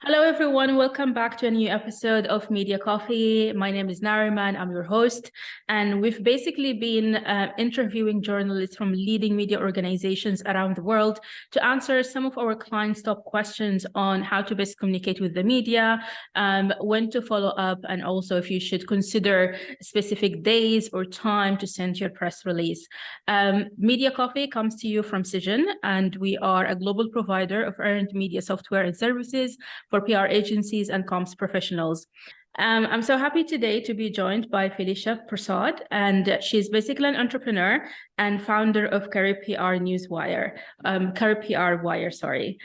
Hello, everyone. Welcome back to a new episode of Media Coffee. My name is Nariman. I'm your host. And we've basically been interviewing journalists from leading media organizations around the world to answer some of our clients' top questions on how to best communicate with the media, when to follow up, and also if you should consider specific days or time to send your press release. Media Coffee comes to you from CISN, and we are a global provider of earned media software and services for PR agencies and comms professionals. I'm so happy today to be joined by Felicia Persaud, and she's basically an entrepreneur and founder of CaribPR Wire, sorry.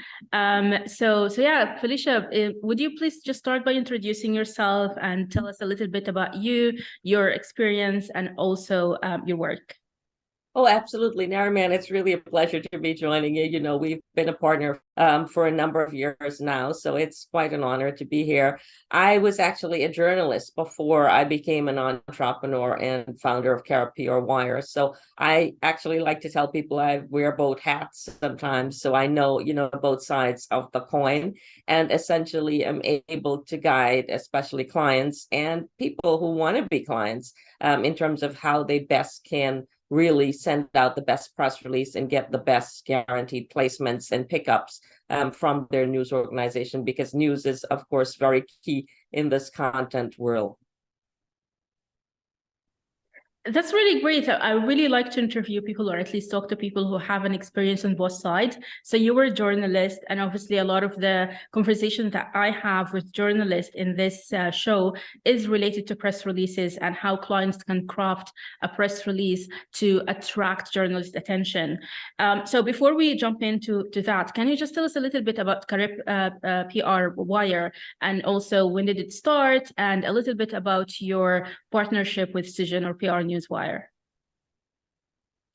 So yeah, Felicia, would you please just start by introducing yourself and tell us a little bit about you, your experience, and also your work? Oh, absolutely, Nariman. It's really a pleasure to be joining you. You know, we've been a partner for a number of years now, so it's quite an honor to be here. I was actually a journalist before I became an entrepreneur and founder of CaribPR Wire. So I actually like to tell people I wear both hats sometimes, so I know, both sides of the coin, and essentially am able to guide, especially clients and people who want to be clients, in terms of how they best can really send out the best press release and get the best guaranteed placements and pickups from their news organization, because news is, of course, very key in this content world. That's really great. I really like to interview people, or at least talk to people who have an experience on both sides. So you were a journalist, and obviously a lot of the conversations that I have with journalists in this show is related to press releases and how clients can craft a press release to attract journalist attention. So before we jump into that, can you just tell us a little bit about PR Wire, and also when did it start, and a little bit about your partnership with CISN or PR Newswire?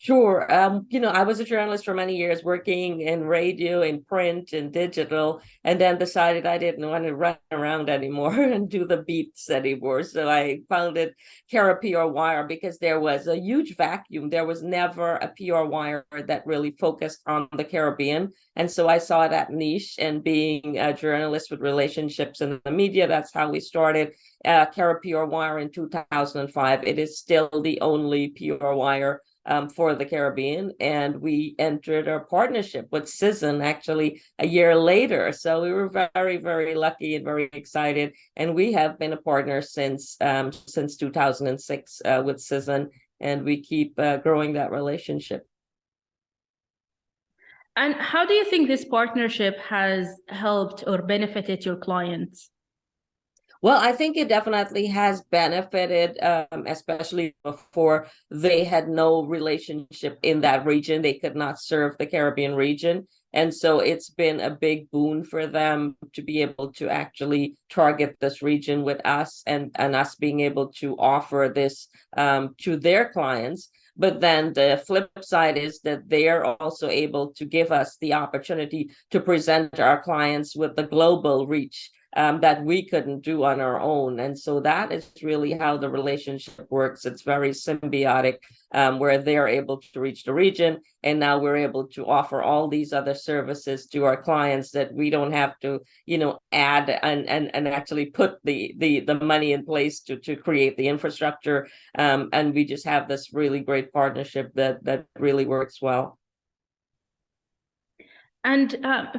Sure. I was a journalist for many years, working in radio, in print, and digital, and then decided I didn't want to run around anymore and do the beats anymore. So I founded CaribPR Wire because there was a huge vacuum. There was never a PR wire that really focused on the Caribbean. And so I saw that niche, and being a journalist with relationships in the media, that's how we started CaribPR Wire in 2005. It is still the only PR wire for the Caribbean, and we entered our partnership with CISN actually a year later. So we were very, very lucky and very excited, and we have been a partner since 2006 with CISN, and we keep growing that relationship. And how do you think this partnership has helped or benefited your clients? Well, I think it definitely has benefited, especially before they had no relationship in that region. They could not serve the Caribbean region. And so it's been a big boon for them to be able to actually target this region with us, and us being able to offer this to their clients. But then the flip side is that they are also able to give us the opportunity to present our clients with the global reach that we couldn't do on our own. And so that is really how the relationship works. It's very symbiotic, where they're able to reach the region, and now we're able to offer all these other services to our clients that we don't have to, add and actually put the money in place to create the infrastructure. And we just have this really great partnership that really works well. And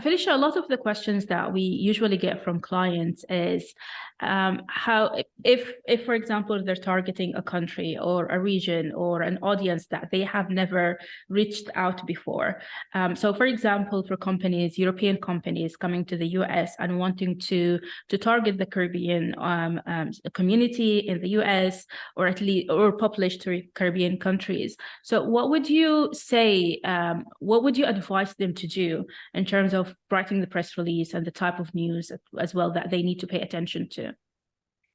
Felicia, a lot of the questions that we usually get from clients is how, if for example, they're targeting a country or a region or an audience that they have never reached out before. So for example, for companies, European companies coming to the US and wanting to target the Caribbean community in the US, or at least or published to Caribbean countries. So what would you say, what would you advise them to do in terms of writing the press release and the type of news as well that they need to pay attention to?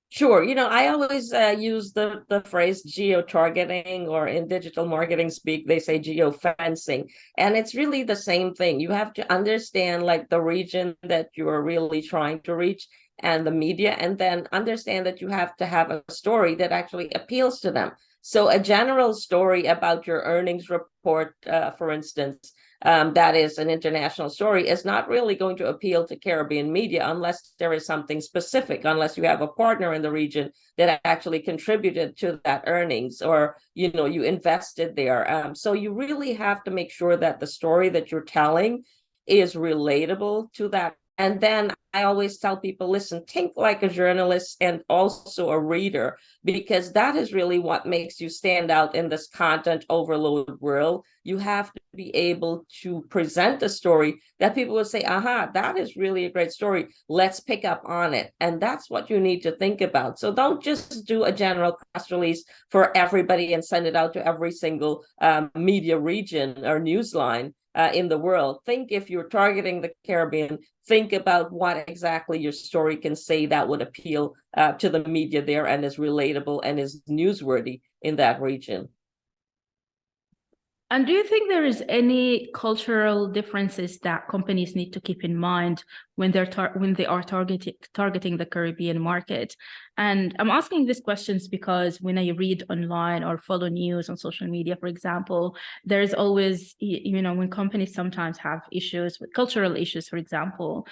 Sure. I always use the phrase geo-targeting, or in digital marketing speak, they say geo-fencing. And it's really the same thing. You have to understand like the region that you're really trying to reach and the media, and then understand that you have to have a story that actually appeals to them. So a general story about your earnings report, for instance, that is an international story is not really going to appeal to Caribbean media unless there is something specific, unless you have a partner in the region that actually contributed to that earnings, or you invested there. So you really have to make sure that the story that you're telling is relatable to that. And then I always tell people, listen, think like a journalist and also a reader, because that is really what makes you stand out in this content overload world. You have to be able to present a story that people will say, aha, that is really a great story. Let's pick up on it. And that's what you need to think about. So don't just do a general press release for everybody and send it out to every single media region or newsline in the world. Think, if you're targeting the Caribbean, think about what exactly your story can say that would appeal to the media there and is relatable and is newsworthy in that region. And do you think there is any cultural differences that companies need to keep in mind when they are targeting the Caribbean market? And I'm asking these questions because when I read online or follow news on social media, for example, there's always, when companies sometimes have issues with cultural issues, for example,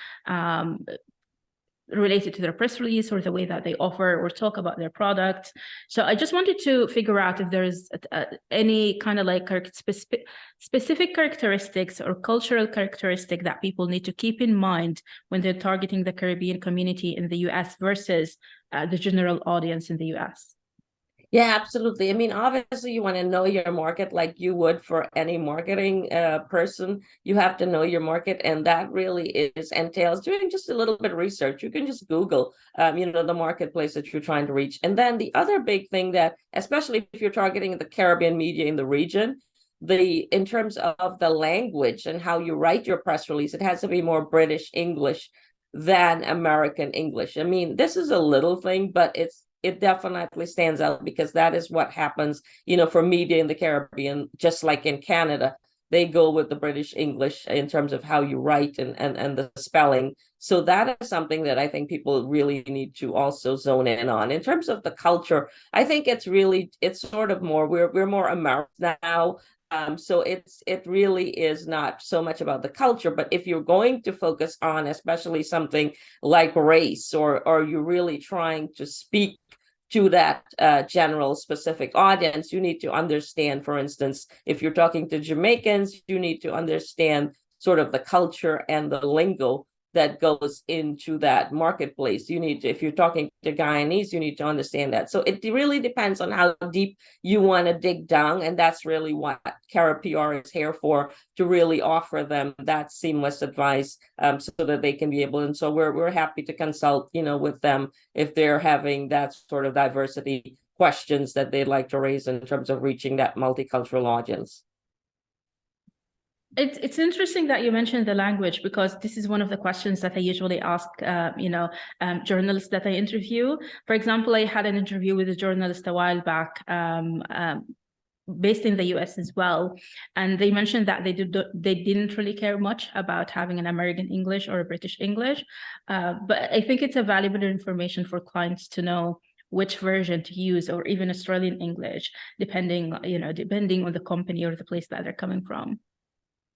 related to their press release or the way that they offer or talk about their product. So I just wanted to figure out if there's any kind of like specific characteristics or cultural characteristic that people need to keep in mind when they're targeting the Caribbean community in the US versus the general audience in the US. Yeah, absolutely. I mean, obviously, you want to know your market like you would for any marketing person. You have to know your market, and that really entails doing just a little bit of research. You can just Google, the marketplace that you're trying to reach. And then the other big thing that, especially if you're targeting the Caribbean media in the region, in terms of the language and how you write your press release, it has to be more British English than American English. I mean, this is a little thing, but it definitely stands out because that is what happens, for media in the Caribbean, just like in Canada. They go with the British English in terms of how you write and the spelling. So that is something that I think people really need to also zone in on. In terms of the culture, I think it's sort of more, we're more American now. So it really is not so much about the culture, but if you're going to focus on especially something like race, or you're really trying to speak to that general specific audience, you need to understand, for instance, if you're talking to Jamaicans, you need to understand sort of the culture and the lingo that goes into that marketplace. If you're talking to Guyanese, you need to understand that. So it really depends on how deep you want to dig down. And that's really what CaribPR is here for, to really offer them that seamless advice so that they can be able. And so we're happy to consult, with them if they're having that sort of diversity questions that they'd like to raise in terms of reaching that multicultural audience. It's interesting that you mentioned the language, because this is one of the questions that I usually ask, journalists that I interview. For example, I had an interview with a journalist a while back, based in the US as well, and they mentioned that they didn't really care much about having an American English or a British English, but I think it's a valuable information for clients to know which version to use, or even Australian English, depending on the company or the place that they're coming from.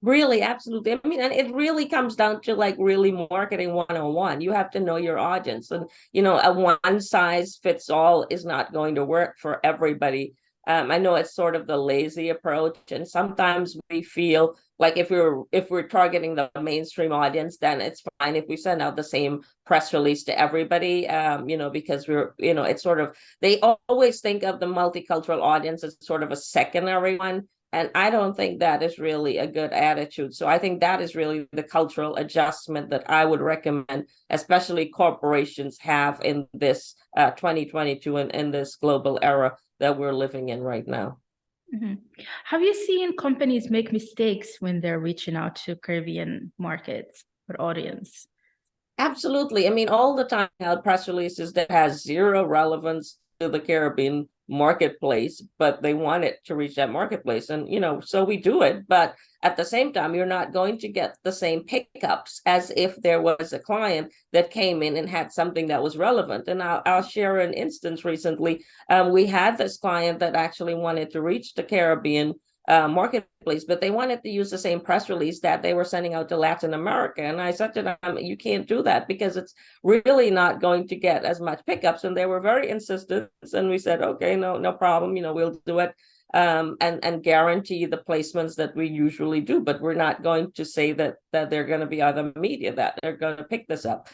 Really, absolutely. I mean, and it really comes down to like really marketing 101. You have to know your audience, and a one size fits all is not going to work for everybody. I know it's sort of the lazy approach, and sometimes we feel like if we're targeting the mainstream audience, then it's fine if we send out the same press release to everybody, because it's sort of, they always think of the multicultural audience as sort of a secondary one. And I don't think that is really a good attitude. So I think that is really the cultural adjustment that I would recommend, especially corporations have in this 2022 and in this global era that we're living in right now. Mm-hmm. Have you seen companies make mistakes when they're reaching out to Caribbean markets or audience? Absolutely. I mean, all the time, press releases that has zero relevance to the Caribbean marketplace, but they want it to reach that marketplace. And, so we do it. But at the same time, you're not going to get the same pickups as if there was a client that came in and had something that was relevant. And I'll share an instance recently. We had this client that actually wanted to reach the Caribbean marketplace, but they wanted to use the same press release that they were sending out to Latin America. And I said to them, you can't do that because it's really not going to get as much pickups. And they were very insistent. And we said, okay, no problem. We'll do it and guarantee the placements that we usually do, but we're not going to say that they're going to be other media that are going to pick this up.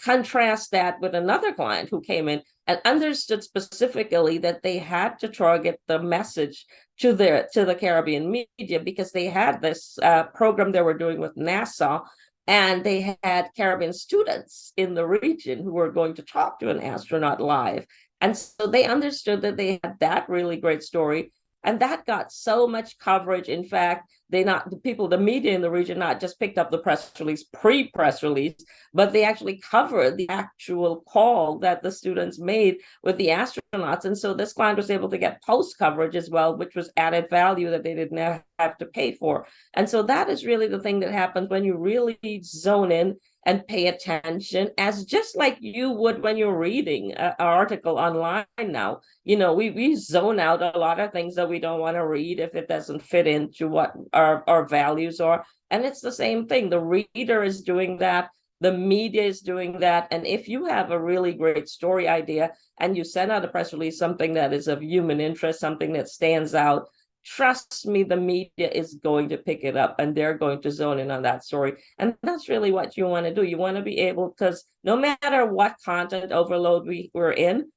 Contrast that with another client who came in and understood specifically that they had to target the message to the Caribbean media because they had this program they were doing with NASA, and they had Caribbean students in the region who were going to talk to an astronaut live. And so they understood that they had that really great story. And that got so much coverage. In fact, the media in the region not just picked up the press release, pre-press release, but they actually covered the actual call that the students made with the astronauts. And so this client was able to get post coverage as well, which was added value that they didn't have to pay for. And so that is really the thing that happens when you really zone in and pay attention, as just like you would when you're reading an article online now. We zone out a lot of things that we don't want to read if it doesn't fit into what our values are. And it's the same thing. The reader is doing that. The media is doing that. And if you have a really great story idea and you send out a press release, something that is of human interest, something that stands out, trust me, the media is going to pick it up and they're going to zone in on that story. And that's really what you want to do. You want to be able, because no matter what content overload we're in,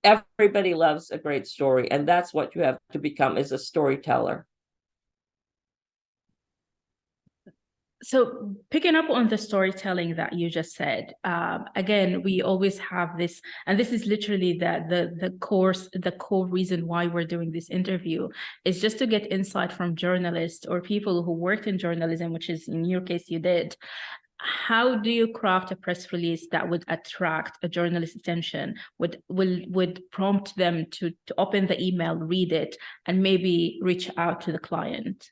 everybody loves a great story. And that's what you have to become, is a storyteller. So picking up on the storytelling that you just said, again, we always have this, and this is literally the core reason why we're doing this interview, is just to get insight from journalists or people who worked in journalism, which is in your case you did. How do you craft a press release that would attract a journalist's attention, would prompt them to open the email, read it, and maybe reach out to the client?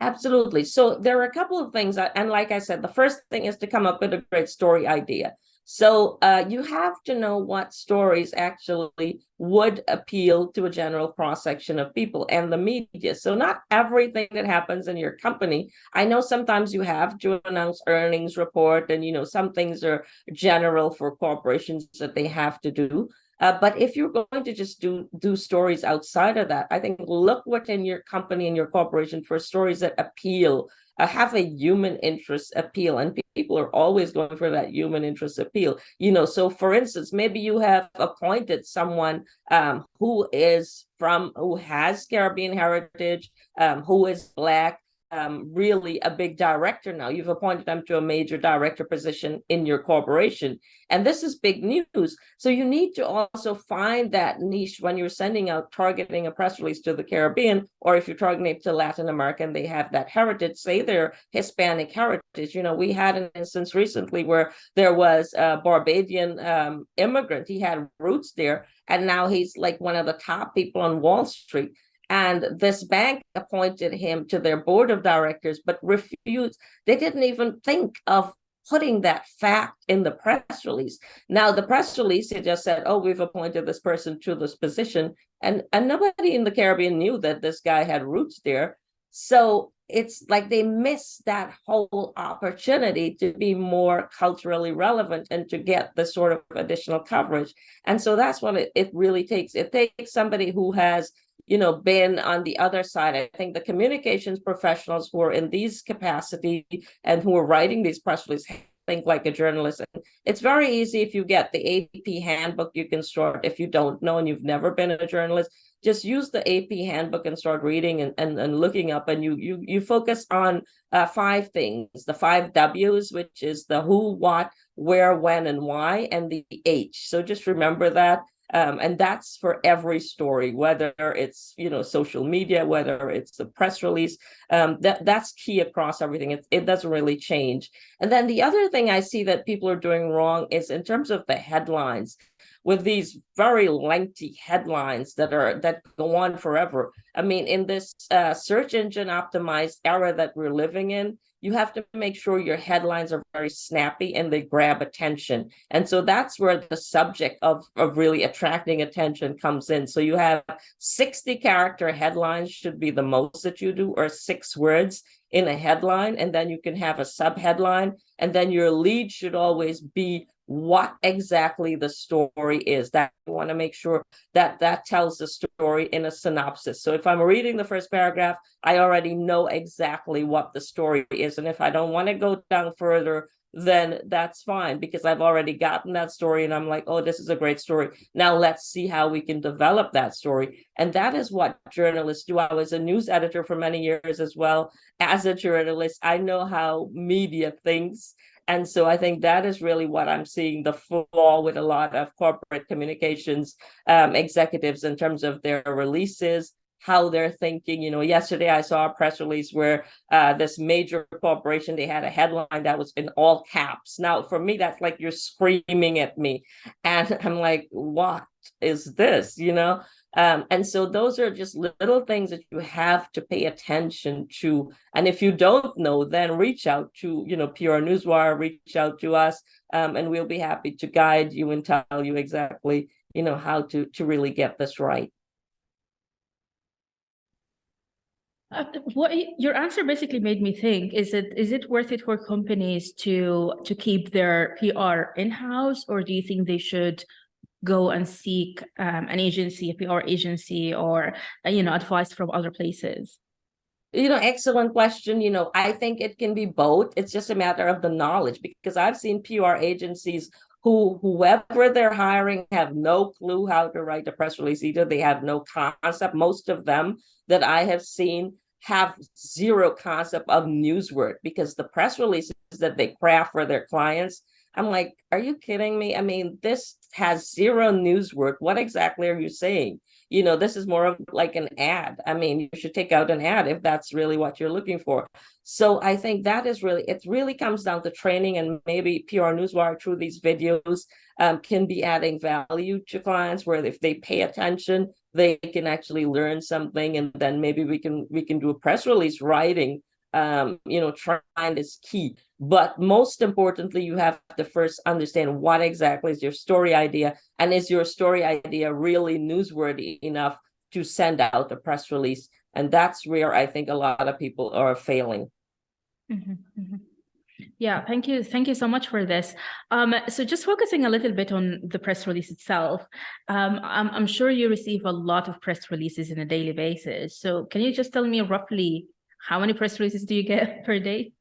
Absolutely. So there are a couple of things, and like I said, the first thing is to come up with a great story idea. So you have to know what stories actually would appeal to a general cross-section of people and the media. So not everything that happens in your company. I know sometimes you have to announce earnings report, and some things are general for corporations that they have to do. But if you're going to just do stories outside of that, I think look within your company and your corporation for stories that appeal, have a human interest appeal. And people are always going for that human interest appeal. So for instance, maybe you have appointed someone who has Caribbean heritage, who is Black, really a big director now. You've appointed them to a major director position in your corporation. And this is big news. So you need to also find that niche when you're sending out, targeting a press release to the Caribbean, or if you're targeting it to Latin America and they have that heritage, say they're Hispanic heritage. We had an instance recently where there was a Barbadian immigrant. He had roots there, and now he's like one of the top people on Wall Street. And this bank appointed him to their board of directors, but refused. They didn't even think of putting that fact in the press release. Now, the press release, it just said, oh, we've appointed this person to this position. And nobody in the Caribbean knew that this guy had roots there. So it's like they missed that whole opportunity to be more culturally relevant and to get the sort of additional coverage. And so that's what it really takes. It takes somebody who has been on the other side. I think the communications professionals who are in these capacity and who are writing these press releases think like a journalist. It's very easy. If you get the AP handbook, you can start. If you don't know and you've never been a journalist, just use the AP handbook and start reading and looking up, and you focus on 5 things, the 5 W's, which is the who, what, where, when, and why, and the H. So just remember that. And that's for every story, whether it's social media, whether it's a press release. That's key across everything. It doesn't really change. And then the other thing I see that people are doing wrong is in terms of the headlines. with these very lengthy headlines that go on forever. I mean, in this search engine optimized era that we're living in, you have to make sure your headlines are very snappy and they grab attention. And so that's where the subject of really attracting attention comes in. So you have 60 character headlines should be the most that you do, or 6 words in a headline, and then you can have a subheadline, and then your lead should always be what exactly the story is. That you want to make sure that that tells the story in a synopsis. So if I'm reading the first paragraph, I already know exactly what the story is. And if I don't want to go down further, then that's fine, because I've already gotten that story and I'm like, oh, this is a great story. Now let's see how we can develop that story. And that is what journalists do. I was a news editor for many years as well. As a journalist, I know how media thinks. And so I think that is really what I'm seeing the flaw with a lot of corporate communications executives in terms of their releases, how they're thinking. You know, yesterday I saw a press release where this major corporation, they had a headline that was in all caps. Now, for me, that's like you're screaming at me. And I'm like, what is this, you know? And so those are just little things that you have to pay attention to. And if you don't know, then reach out to, you know, PR Newswire, reach out to us, and we'll be happy to guide you and tell you exactly, you know, how to really get this right. What your answer basically made me think is it worth it for companies to keep their PR in-house, or do you think they should go and seek an agency, a PR agency, or you know, advice from other places? You know, excellent question. You know, I think it can be both. It's just a matter of the knowledge, because I've seen PR agencies whoever they're hiring have no clue how to write a press release either. They have no concept. Most of them that I have seen have zero concept of newswork, because the press releases that they craft for their clients, I'm like, are you kidding me? I mean, this has zero newswork. What exactly are you saying? You know, this is more of like an ad. I mean, you should take out an ad if that's really what you're looking for. So I think that is really, it really comes down to training, and maybe PR Newswire through these videos can be adding value to clients, where if they pay attention, they can actually learn something. And then maybe we can do a press release writing. You know, trying is key. But most importantly, you have to first understand what exactly is your story idea, and is your story idea really newsworthy enough to send out a press release? And that's where I think a lot of people are failing. Mm-hmm, mm-hmm. Yeah, thank you so much for this. So just focusing a little bit on the press release itself, I'm sure you receive a lot of press releases on a daily basis. So can you just tell me roughly how many press releases do you get per day?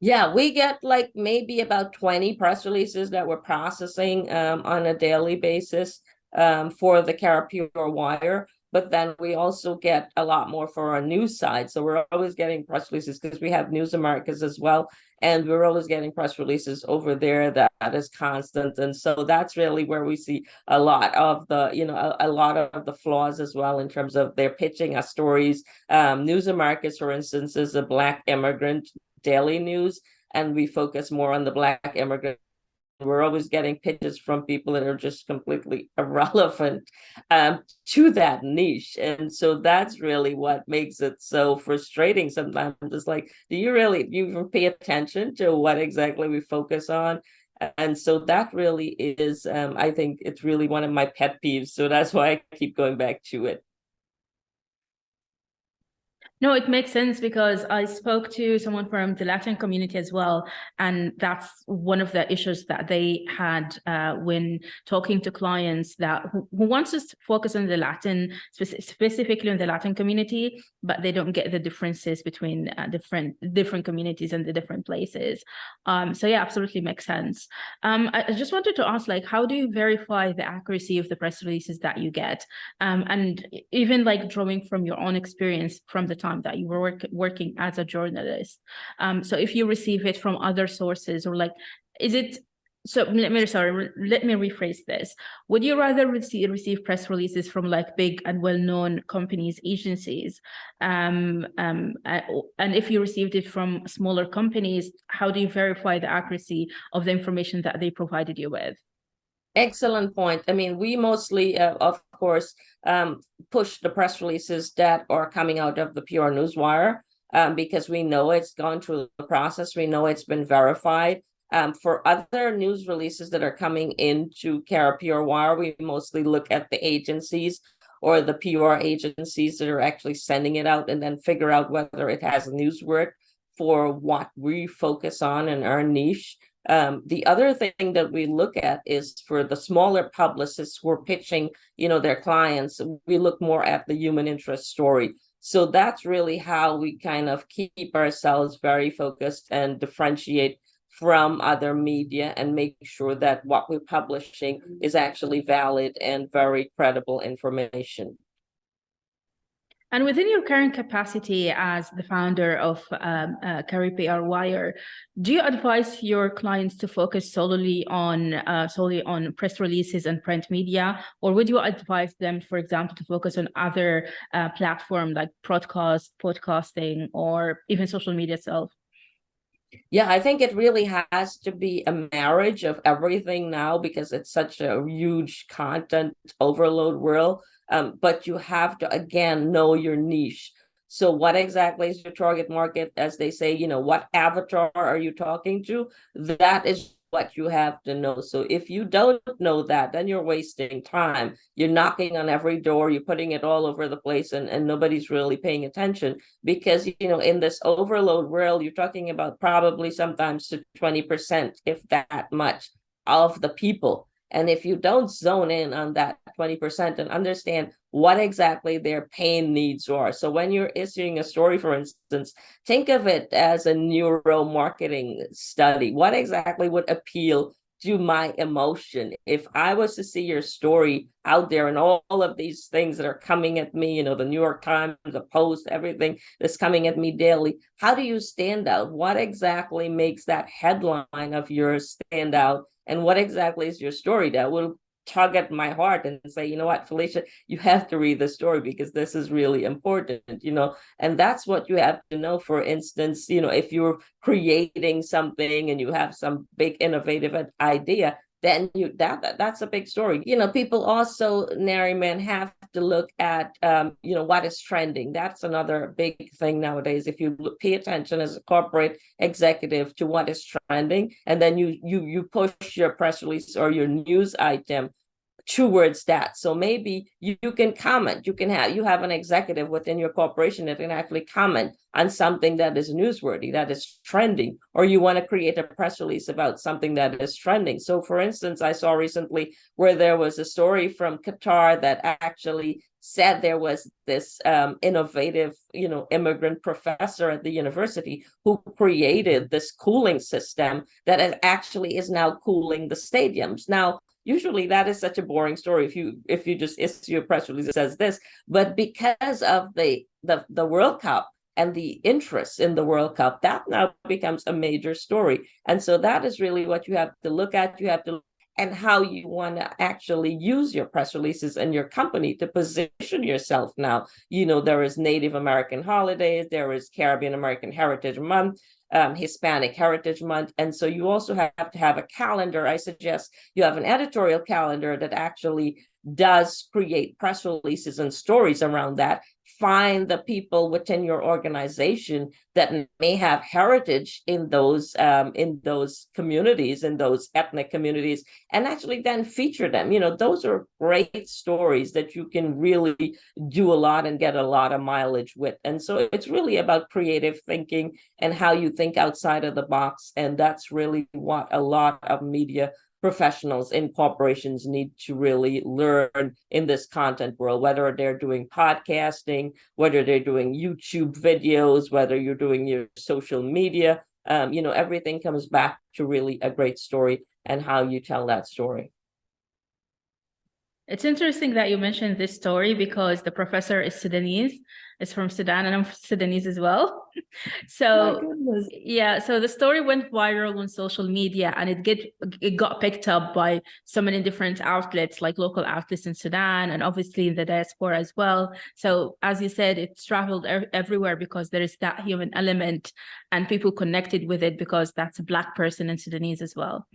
Yeah, we get like maybe about 20 press releases that we're processing on a daily basis for the CaribPR Wire. But then we also get a lot more for our news side. So we're always getting press releases because we have News Americas as well. And we're always getting press releases over there that is constant. And so that's really where we see a lot of the, you know, a lot of the flaws as well in terms of they're pitching us stories. News Americas, for instance, is a Black immigrant daily news, and we focus more on the Black immigrant. We're always getting pitches from people that are just completely irrelevant to that niche. And so that's really what makes it so frustrating sometimes. It's like, do you even pay attention to what exactly we focus on? And so that really is, I think it's really one of my pet peeves. So that's why I keep going back to it. No, it makes sense, because I spoke to someone from the Latin community as well, and that's one of the issues that they had when talking to clients that who wants us to focus on the Latin, specifically on the Latin community, but they don't get the differences between different communities and the different places. So yeah, absolutely makes sense. I just wanted to ask, like, how do you verify the accuracy of the press releases that you get? And even like drawing from your own experience from the time that you were working as a journalist. So if you receive it from other sources, or like, is it, so let me rephrase this. Would you rather receive press releases from like big and well-known companies, agencies? And if you received it from smaller companies, how do you verify the accuracy of the information that they provided you with? Excellent point. I mean, we mostly, of course, push the press releases that are coming out of the PR Newswire, because we know it's gone through the process. We know it's been verified. For other news releases that are coming into CaribPR Wire, we mostly look at the agencies or the PR agencies that are actually sending it out, and then figure out whether it has newswork for what we focus on in our niche. The other thing that we look at is for the smaller publicists who are pitching, their clients, we look more at the human interest story. So that's really how we kind of keep ourselves very focused and differentiate from other media and make sure that what we're publishing is actually valid and very credible information. And within your current capacity as the founder of CaribPR Wire, do you advise your clients to focus solely on press releases and print media, or would you advise them, for example, to focus on other platforms like podcasting, or even social media itself? Yeah, I think it really has to be a marriage of everything now, because it's such a huge content overload world. But you have to, again, know your niche. So what exactly is your target market? As they say, what avatar are you talking to? That is what you have to know. So if you don't know that, then you're wasting time. You're knocking on every door, you're putting it all over the place, and nobody's really paying attention. Because, in this overload world, you're talking about probably sometimes to 20%, if that much, of the people. And if you don't zone in on that 20% and understand what exactly their pain needs are. So when you're issuing a story, for instance, think of it as a neuromarketing study. What exactly would appeal to my emotion? If I was to see your story out there and all of these things that are coming at me, the New York Times, the Post, everything that's coming at me daily, how do you stand out? What exactly makes that headline of yours stand out? And what exactly is your story that will tug at my heart and say, you know what, Felicia, you have to read the story because this is really important, and that's what you have to know. For instance, if you're creating something and you have some big innovative idea, then that's a big story. People also, Nariman, have to look at what is trending. That's another big thing nowadays. If you pay attention as a corporate executive to what is trending, and then you push your press release or your news item towards that. So maybe you can comment. You have an executive within your corporation that can actually comment on something that is newsworthy, that is trending, or you want to create a press release about something that is trending. So for instance, I saw recently where there was a story from Qatar that actually said there was this innovative, immigrant professor at the university who created this cooling system that actually is now cooling the stadiums. Now, usually that is such a boring story if you just issue a press release that says this, but because of the World Cup and the interest in the World Cup, that now becomes a major story. And so that is really what you have to look at. You have to and how you want to actually use your press releases and your company to position yourself now. There is Native American holidays, there is Caribbean American Heritage Month, Hispanic Heritage Month. And so you also have to have a calendar. I suggest you have an editorial calendar that actually does create press releases and stories around that. Find the people within your organization that may have heritage in those communities, in those ethnic communities, and actually then feature them. Those are great stories that you can really do a lot and get a lot of mileage with. And so it's really about creative thinking and how you think outside of the box. And that's really what a lot of media professionals in corporations need to really learn in this content world, whether they're doing podcasting, whether they're doing YouTube videos, whether you're doing your social media. Everything comes back to really a great story and how you tell that story. It's interesting that you mentioned this story because the professor is Sudanese, is from Sudan, and I'm Sudanese as well. So yeah, so the story went viral on social media, and it got picked up by so many different outlets, like local outlets in Sudan, and obviously in the diaspora as well. So as you said, it's traveled everywhere because there is that human element, and people connected with it because that's a Black person in Sudanese as well.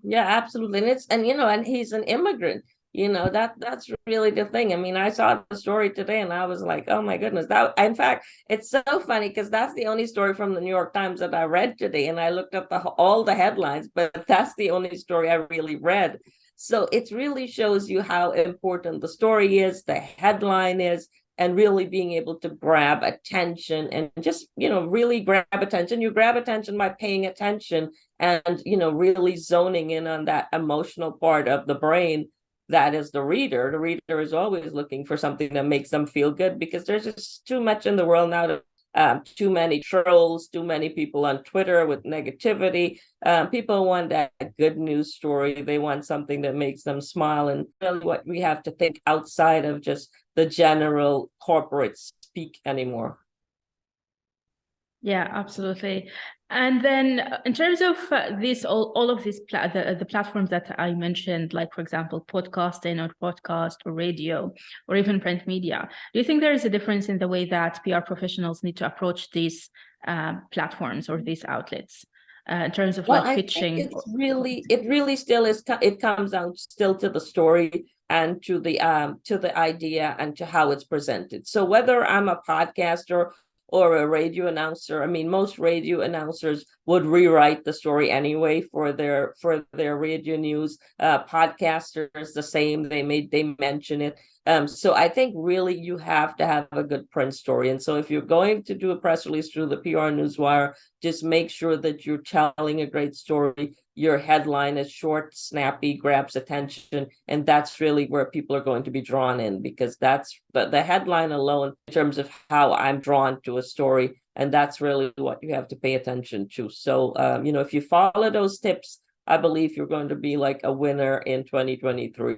Yeah, absolutely. And he's an immigrant. That's really the thing. I mean, I saw the story today and I was like, oh my goodness. That in fact, it's so funny because that's the only story from the New York Times that I read today. And I looked up all the headlines, but that's the only story I really read. So it really shows you how important the story is, the headline is, and really being able to grab attention and just, really grab attention. You grab attention by paying attention and, really zoning in on that emotional part of the brain that is the reader. The reader is always looking for something that makes them feel good because there's just too much in the world now. Too many trolls, too many people on Twitter with negativity. People want that good news story. They want something that makes them smile. And really what we have to think outside of just the general corporate speak anymore. Yeah, absolutely. And then in terms of all of these the platforms that I mentioned, like, for example, podcasting or podcast or radio or even print media, do you think there is a difference in the way that PR professionals need to approach these platforms or these outlets in terms of Well, like I think pitching? it really still is, it comes down still to the story and to the idea and to how it's presented. So whether I'm a podcaster or a radio announcer, I mean, most radio announcers would rewrite the story anyway for their radio news. Podcasters the same, they mention it. So I think really you have to have a good print story. And so if you're going to do a press release through the PR Newswire, just make sure that you're telling a great story. Your headline is short, snappy, grabs attention, and that's really where people are going to be drawn in, because that's the headline alone in terms of how I'm drawn to a story, and that's really what you have to pay attention to. So, if you follow those tips, I believe you're going to be like a winner in 2023.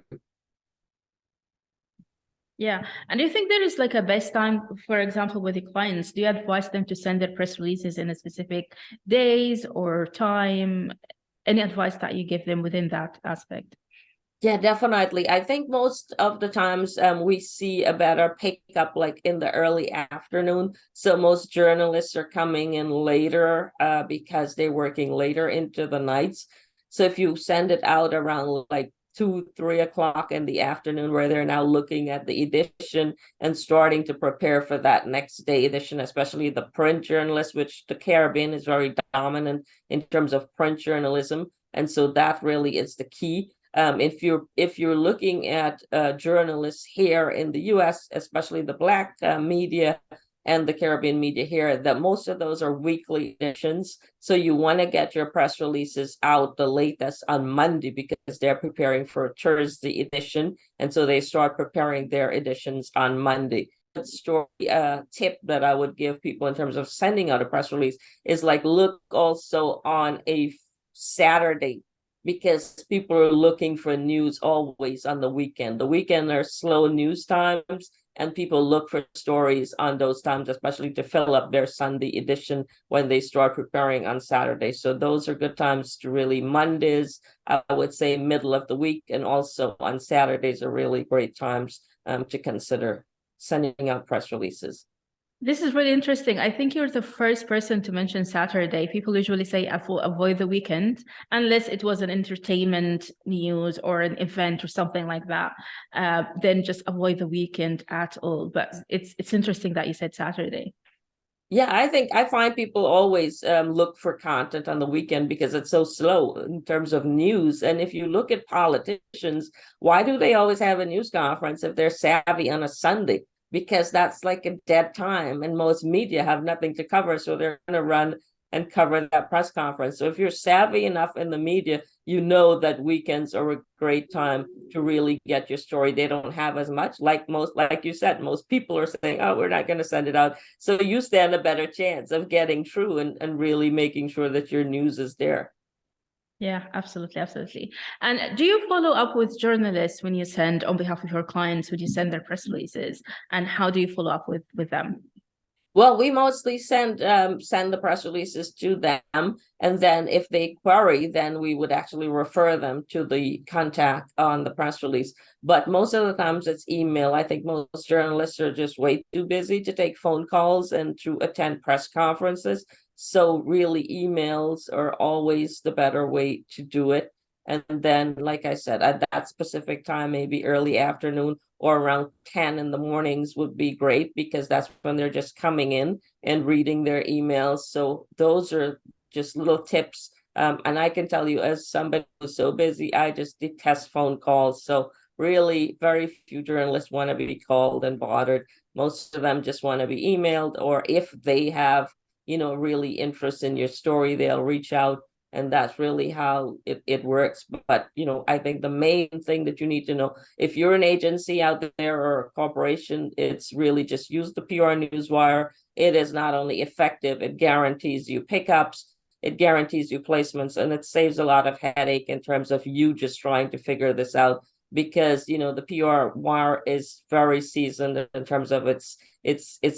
Yeah. And do you think there is like a best time, for example, with the clients? Do you advise them to send their press releases in a specific days or time? Any advice that you give them within that aspect? Yeah, definitely. I think most of the times we see a better pickup like in the early afternoon. So most journalists are coming in later because they're working later into the nights. So if you send it out around like 2, 3 o'clock in the afternoon, where they're now looking at the edition and starting to prepare for that next day edition, especially the print journalists, which the Caribbean is very dominant in terms of print journalism. And so that really is the key. If you're looking at journalists here in the U.S., especially the Black media and the Caribbean media here, that most of those are weekly editions. So you want to get your press releases out the latest on Monday because they're preparing for a Thursday edition, and so they start preparing their editions on Monday. The story tip that I would give people in terms of sending out a press release is like look also on a Saturday, because people are looking for news always on the weekend. The weekend are slow news times, and people look for stories on those times, especially to fill up their Sunday edition when they start preparing on Saturday. So those are good times to really, Mondays, I would say middle of the week, and also on Saturdays are really great times to consider sending out press releases. This is really interesting. I think you're the first person to mention Saturday. People usually say avoid the weekend unless it was an entertainment news or an event or something like that. Then just avoid the weekend at all. But it's interesting that you said Saturday. Yeah, I find people always look for content on the weekend because it's so slow in terms of news. And if you look at politicians, why do they always have a news conference if they're savvy on a Sunday? Because that's like a dead time and most media have nothing to cover. So they're going to run and cover that press conference. So if you're savvy enough in the media, you know that weekends are a great time to really get your story. They don't have as much, like you said, most people are saying, oh, we're not going to send it out. So you stand a better chance of getting through and really making sure that your news is there. Yeah, absolutely, absolutely. And do you follow up with journalists when you send on behalf of your clients, when you send their press releases, and how do you follow up with them? Well, we mostly send the press releases to them, and then if they query, then we would actually refer them to the contact on the press release. But most of the times it's email. I think most journalists are just way too busy to take phone calls and to attend press conferences. So really, emails are always the better way to do it. And then, like I said, at that specific time, maybe early afternoon or around 10 in the mornings would be great, because that's when they're just coming in and reading their emails. So those are just little tips. And I can tell you, as somebody who's so busy, I just detest phone calls. So really, very few journalists want to be called and bothered. Most of them just want to be emailed, or if they have, really interest in your story, they'll reach out. And that's really how it works. But, I think the main thing that you need to know, if you're an agency out there or a corporation, it's really just use the PR Newswire. It is not only effective, it guarantees you pickups, it guarantees you placements, and it saves a lot of headache in terms of you just trying to figure this out, because the PR Wire is very seasoned in terms of its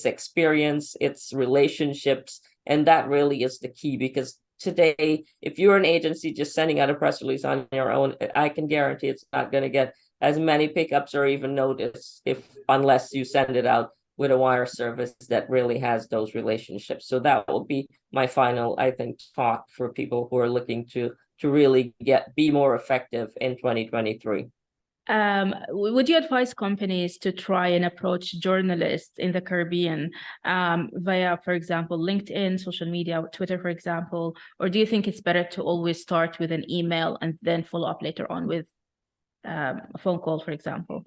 experience, its relationships, and that really is the key. Because today, if you're an agency just sending out a press release on your own, I can guarantee it's not going to get as many pickups or even notice unless you send it out with a wire service that really has those relationships. So that will be my final, I think, thought for people who are looking to really be more effective in 2023. Would you advise companies to try and approach journalists in the Caribbean via, for example, LinkedIn, social media, Twitter, for example, or do you think it's better to always start with an email and then follow up later on with a phone call, for example?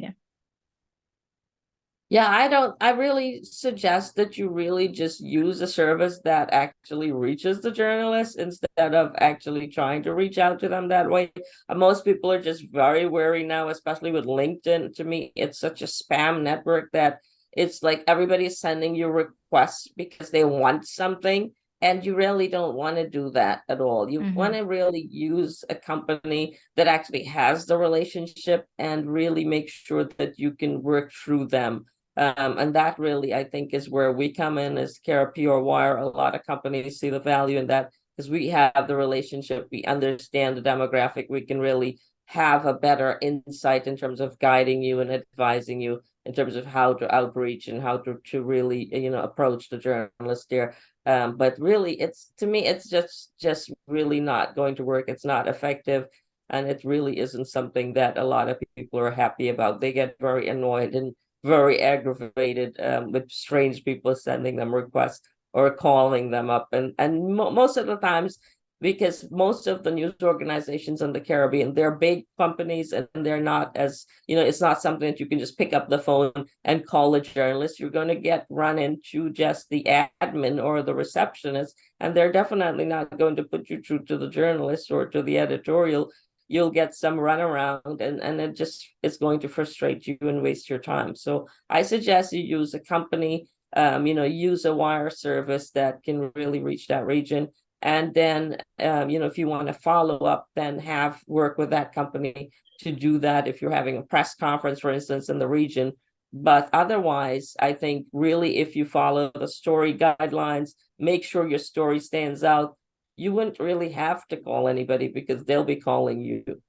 Yeah, I really suggest that you really just use a service that actually reaches the journalists instead of actually trying to reach out to them that way. Most people are just very wary now, especially with LinkedIn. To me, it's such a spam network that it's like everybody's sending you requests because they want something. And you really don't want to do that at all. You want to really use a company that actually has the relationship and really make sure that you can work through them. And that really, I think, is where we come in as CaribPR Wire. A lot of companies see the value in that because we have the relationship, we understand the demographic, we can really have a better insight in terms of guiding you and advising you in terms of how to outreach and how to really, approach the journalist there. But really, to me, it's just really not going to work. It's not effective. And it really isn't something that a lot of people are happy about. They get very annoyed and very aggravated with strange people sending them requests or calling them up. And most of the times, because most of the news organizations in the Caribbean, they're big companies and they're not as, it's not something that you can just pick up the phone and call a journalist. You're going to run into just the admin or the receptionist, and they're definitely not going to put you through to the journalist or to the editorial. You'll get some runaround, and it's going to frustrate you and waste your time. So I suggest you use a company, use a wire service that can really reach that region. And then, if you want to follow up, then work with that company to do that if you're having a press conference, for instance, in the region. But otherwise, I think really if you follow the story guidelines, make sure your story stands out, you wouldn't really have to call anybody because they'll be calling you.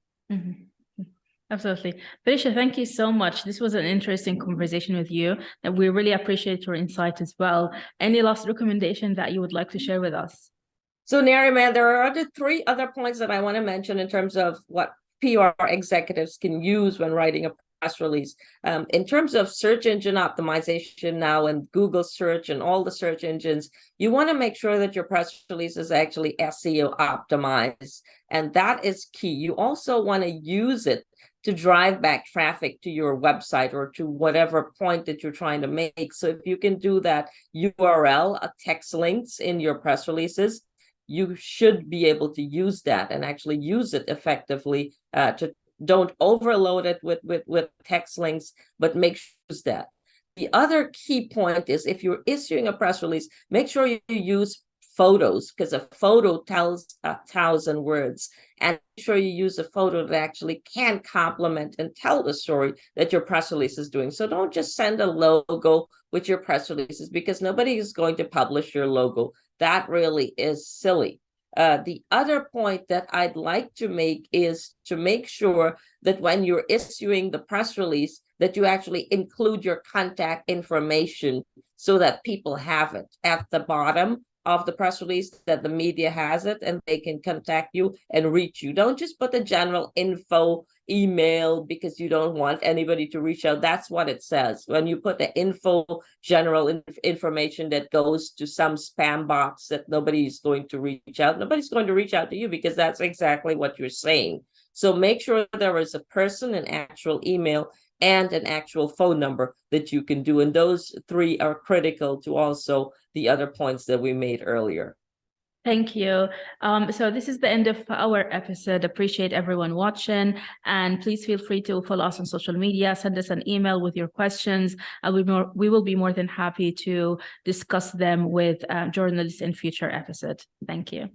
Absolutely. Felicia, thank you so much. This was an interesting conversation with you, and we really appreciate your insight as well. Any last recommendation that you would like to share with us? So, Nariman, there are three other points that I want to mention in terms of what PR executives can use when writing a press release. In terms of search engine optimization now and Google search and all the search engines, you want to make sure that your press release is actually SEO optimized. And that is key. You also want to use it to drive back traffic to your website or to whatever point that you're trying to make. So if you can do that URL, text links in your press releases, you should be able to use that and actually use it effectively. Don't overload it with text links, but make sure use that. The other key point is if you're issuing a press release, make sure you use photos, because a photo tells 1,000 words, and make sure you use a photo that actually can complement and tell the story that your press release is doing. So don't just send a logo with your press releases, because nobody is going to publish your logo. That really is silly. The other point that I'd like to make is to make sure that when you're issuing the press release, that you actually include your contact information so that people have it at the bottom of the press release that the media has it and they can contact you and reach you. Don't just put the general info email because you don't want anybody to reach out. That's what it says. When you put the info general information that goes to some spam box that nobody is going to reach out, nobody's going to reach out to you because that's exactly what you're saying. So make sure there is a person, an actual email, and an actual phone number that you can do. And those three are critical to also the other points that we made earlier. Thank you. So this is the end of our episode. Appreciate everyone watching, and please feel free to follow us on social media, send us an email with your questions. We will be more than happy to discuss them with journalists in future episodes. Thank you.